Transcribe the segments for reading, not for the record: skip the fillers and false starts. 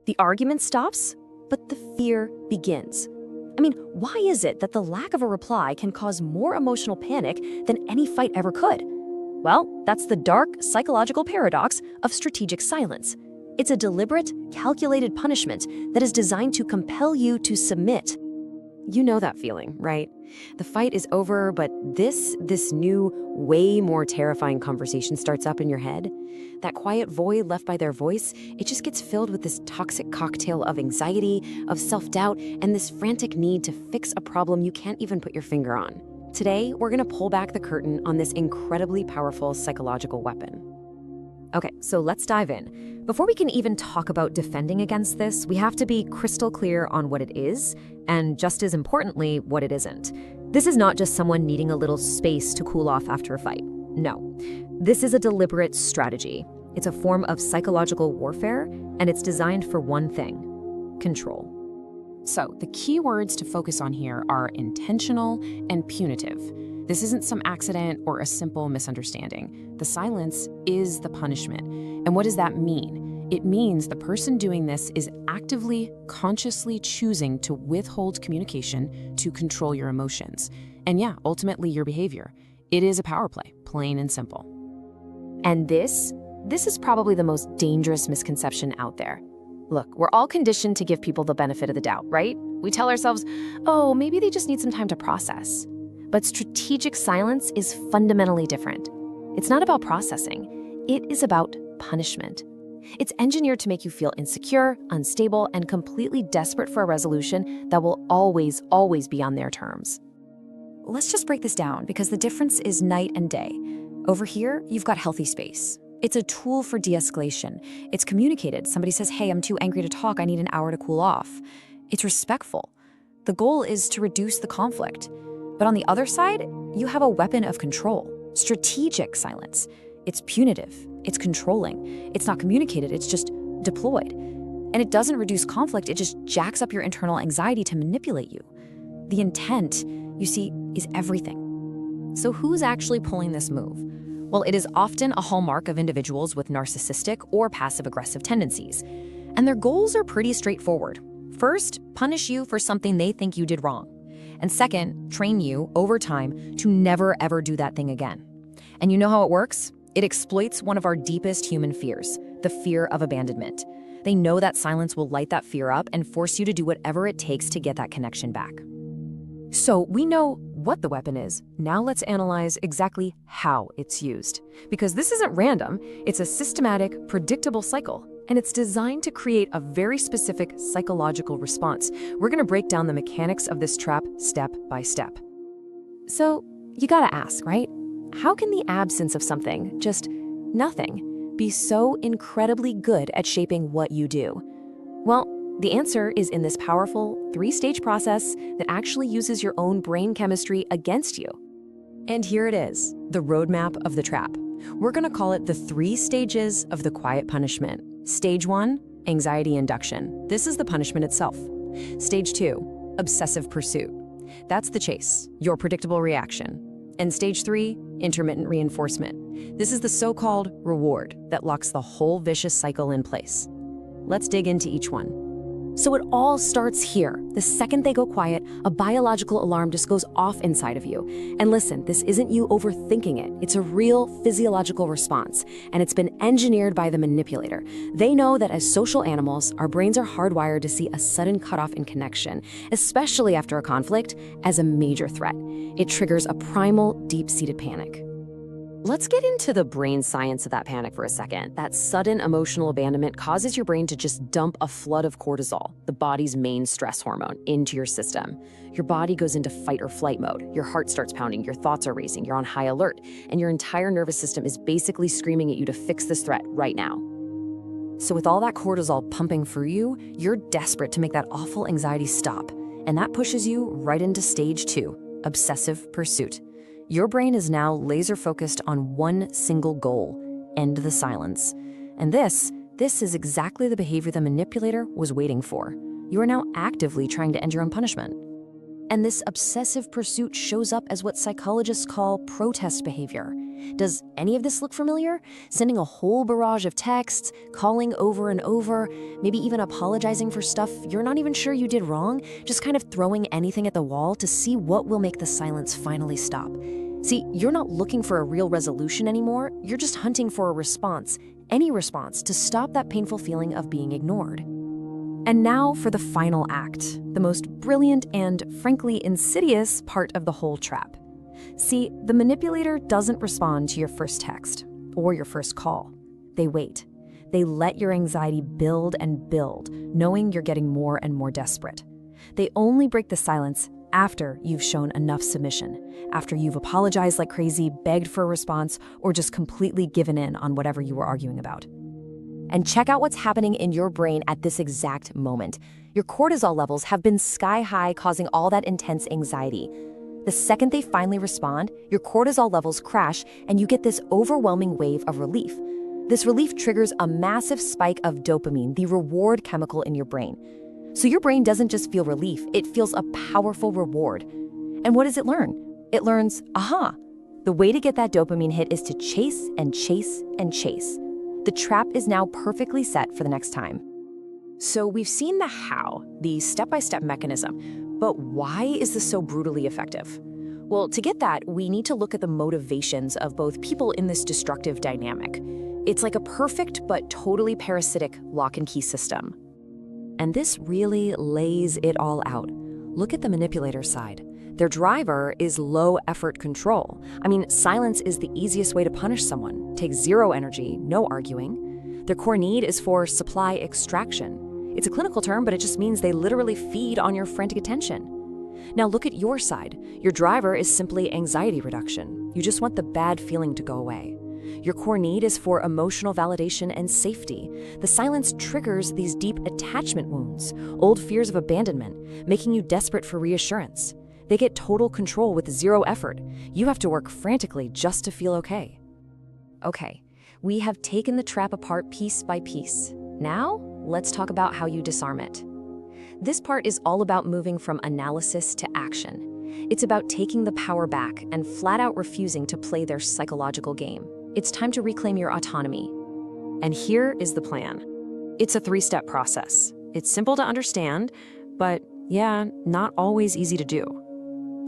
The argument stops, but the fear begins. I mean, why is it that the lack of a reply can cause more emotional panic than any fight ever could? Well, that's the dark psychological paradox of strategic silence. It's a deliberate, calculated punishment that is designed to compel you to submit. You know that feeling, right? The fight is over, but this new, way more terrifying conversation starts up in your head. That quiet void left by their voice, it just gets filled with this toxic cocktail of anxiety, of self-doubt, and this frantic need to fix a problem you can't even put your finger on. Today, we're gonna pull back the curtain on this incredibly powerful psychological weapon. Okay, so let's dive in. Before we can even talk about defending against this, we have to be crystal clear on what it is, and just as importantly, what it isn't. This is not just someone needing a little space to cool off after a fight. No, this is a deliberate strategy. It's a form of psychological warfare, and it's designed for one thing: control. So, the key words to focus on here are intentional and punitive. This isn't some accident or a simple misunderstanding. The silence is the punishment. And what does that mean? It means the person doing this is actively, consciously choosing to withhold communication to control your emotions. And yeah, ultimately your behavior. It is a power play, plain and simple. And this is probably the most dangerous misconception out there. Look, we're all conditioned to give people the benefit of the doubt, right? We tell ourselves, oh, maybe they just need some time to process. But strategic silence is fundamentally different. It's not about processing. It is about punishment. It's engineered to make you feel insecure, unstable, and completely desperate for a resolution that will always, always be on their terms. Let's just break this down, because the difference is night and day. Over here, you've got healthy space. It's a tool for de-escalation. It's communicated. Somebody says, hey, I'm too angry to talk. I need an hour to cool off. It's respectful. The goal is to reduce the conflict. But on the other side, you have a weapon of control, strategic silence. It's punitive, it's controlling, it's not communicated, it's just deployed. And it doesn't reduce conflict, it just jacks up your internal anxiety to manipulate you. The intent, you see, is everything. So who's actually pulling this move? Well, it is often a hallmark of individuals with narcissistic or passive-aggressive tendencies. And their goals are pretty straightforward. First, punish you for something they think you did wrong. And second, train you, over time, to never ever do that thing again. And you know how it works? It exploits one of our deepest human fears, the fear of abandonment. They know that silence will light that fear up and force you to do whatever it takes to get that connection back. So we know what the weapon is. Now let's analyze exactly how it's used. Because this isn't random, it's a systematic, predictable cycle. And it's designed to create a very specific psychological response. We're gonna break down the mechanics of this trap step by step. So you gotta ask, right? How can the absence of something, just nothing, be so incredibly good at shaping what you do? Well, the answer is in this powerful, three-stage process that actually uses your own brain chemistry against you. And here it is, the roadmap of the trap. We're gonna call it the 3 stages of the quiet punishment. Stage 1, anxiety induction. This is the punishment itself. Stage 2, obsessive pursuit. That's the chase, your predictable reaction. And stage 3, intermittent reinforcement. This is the so-called reward that locks the whole vicious cycle in place. Let's dig into each one. So it all starts here. The second they go quiet, a biological alarm just goes off inside of you. And listen, this isn't you overthinking it. It's a real physiological response, and it's been engineered by the manipulator. They know that as social animals, our brains are hardwired to see a sudden cutoff in connection, especially after a conflict, as a major threat. It triggers a primal, deep-seated panic. Let's get into the brain science of that panic for a second. That sudden emotional abandonment causes your brain to just dump a flood of cortisol, the body's main stress hormone, into your system. Your body goes into fight or flight mode. Your heart starts pounding, your thoughts are racing, you're on high alert, and your entire nervous system is basically screaming at you to fix this threat right now. So with all that cortisol pumping through you, you're desperate to make that awful anxiety stop. And that pushes you right into stage 2, obsessive pursuit. Your brain is now laser focused on one single goal: end the silence. And this is exactly the behavior the manipulator was waiting for. You are now actively trying to end your own punishment. And this obsessive pursuit shows up as what psychologists call protest behavior. Does any of this look familiar? Sending a whole barrage of texts, calling over and over, maybe even apologizing for stuff you're not even sure you did wrong, just kind of throwing anything at the wall to see what will make the silence finally stop. See, you're not looking for a real resolution anymore, you're just hunting for a response, any response, to stop that painful feeling of being ignored. And now for the final act, the most brilliant and, frankly, insidious part of the whole trap. See, the manipulator doesn't respond to your first text or your first call. They wait. They let your anxiety build and build, knowing you're getting more and more desperate. They only break the silence after you've shown enough submission, after you've apologized like crazy, begged for a response, or just completely given in on whatever you were arguing about. And check out what's happening in your brain at this exact moment. Your cortisol levels have been sky high, causing all that intense anxiety. The second they finally respond, your cortisol levels crash and you get this overwhelming wave of relief. This relief triggers a massive spike of dopamine, the reward chemical in your brain. So your brain doesn't just feel relief, it feels a powerful reward. And what does it learn? It learns, aha, the way to get that dopamine hit is to chase and chase and chase. The trap is now perfectly set for the next time. So we've seen the how, the step-by-step mechanism, but why is this so brutally effective? Well, to get that, we need to look at the motivations of both people in this destructive dynamic. It's like a perfect but totally parasitic lock and key system. And this really lays it all out. Look at the manipulator's side. Their driver is low effort control. I mean, silence is the easiest way to punish someone. Takes zero energy, no arguing. Their core need is for supply extraction. It's a clinical term, but it just means they literally feed on your frantic attention. Now look at your side. Your driver is simply anxiety reduction. You just want the bad feeling to go away. Your core need is for emotional validation and safety. The silence triggers these deep attachment wounds, old fears of abandonment, making you desperate for reassurance. They get total control with zero effort. You have to work frantically just to feel okay. Okay, we have taken the trap apart piece by piece. Now, let's talk about how you disarm it. This part is all about moving from analysis to action. It's about taking the power back and flat out refusing to play their psychological game. It's time to reclaim your autonomy. And here is the plan. It's a 3-step process. It's simple to understand, but yeah, not always easy to do.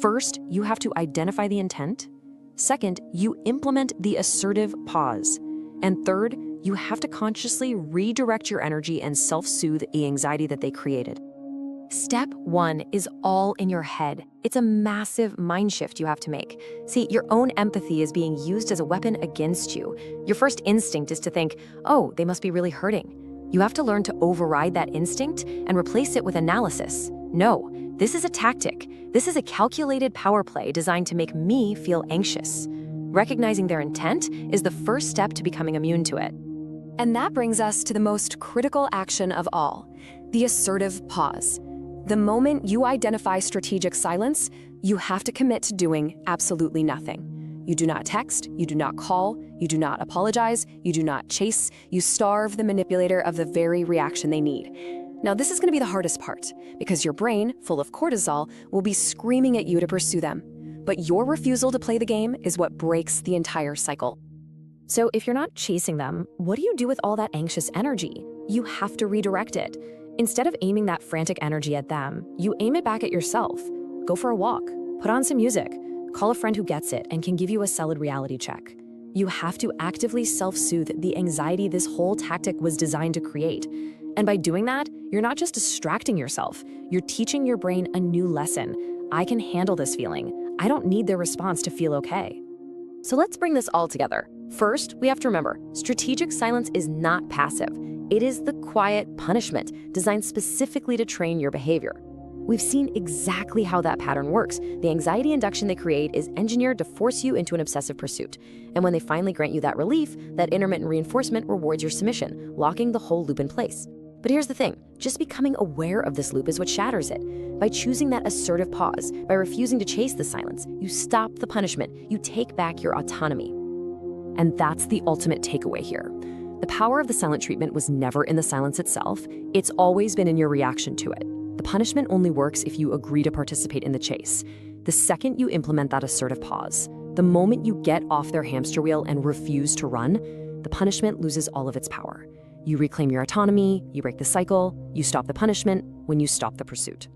First, you have to identify the intent. Second, you implement the assertive pause. And third, you have to consciously redirect your energy and self-soothe the anxiety that they created. Step 1 is all in your head. It's a massive mind shift you have to make. See, your own empathy is being used as a weapon against you. Your first instinct is to think, oh, they must be really hurting. You have to learn to override that instinct and replace it with analysis. No, this is a tactic. This is a calculated power play designed to make me feel anxious. Recognizing their intent is the first step to becoming immune to it. And that brings us to the most critical action of all, the assertive pause. The moment you identify strategic silence, you have to commit to doing absolutely nothing. You do not text, you do not call, you do not apologize, you do not chase, you starve the manipulator of the very reaction they need. Now, this is going to be the hardest part, because your brain, full of cortisol, will be screaming at you to pursue them. But your refusal to play the game is what breaks the entire cycle. So if you're not chasing them, what do you do with all that anxious energy? You have to redirect it. Instead of aiming that frantic energy at them, you aim it back at yourself. Go for a walk, put on some music, call a friend who gets it and can give you a solid reality check. You have to actively self-soothe the anxiety this whole tactic was designed to create. And by doing that, you're not just distracting yourself, you're teaching your brain a new lesson. I can handle this feeling. I don't need their response to feel okay. So let's bring this all together. First, we have to remember, strategic silence is not passive. It is the quiet punishment designed specifically to train your behavior. We've seen exactly how that pattern works. The anxiety induction they create is engineered to force you into an obsessive pursuit. And when they finally grant you that relief, that intermittent reinforcement rewards your submission, locking the whole loop in place. But here's the thing, just becoming aware of this loop is what shatters it. By choosing that assertive pause, by refusing to chase the silence, you stop the punishment, you take back your autonomy. And that's the ultimate takeaway here. The power of the silent treatment was never in the silence itself, it's always been in your reaction to it. The punishment only works if you agree to participate in the chase. The second you implement that assertive pause, the moment you get off their hamster wheel and refuse to run, the punishment loses all of its power. You reclaim your autonomy, you break the cycle, you stop the punishment when you stop the pursuit.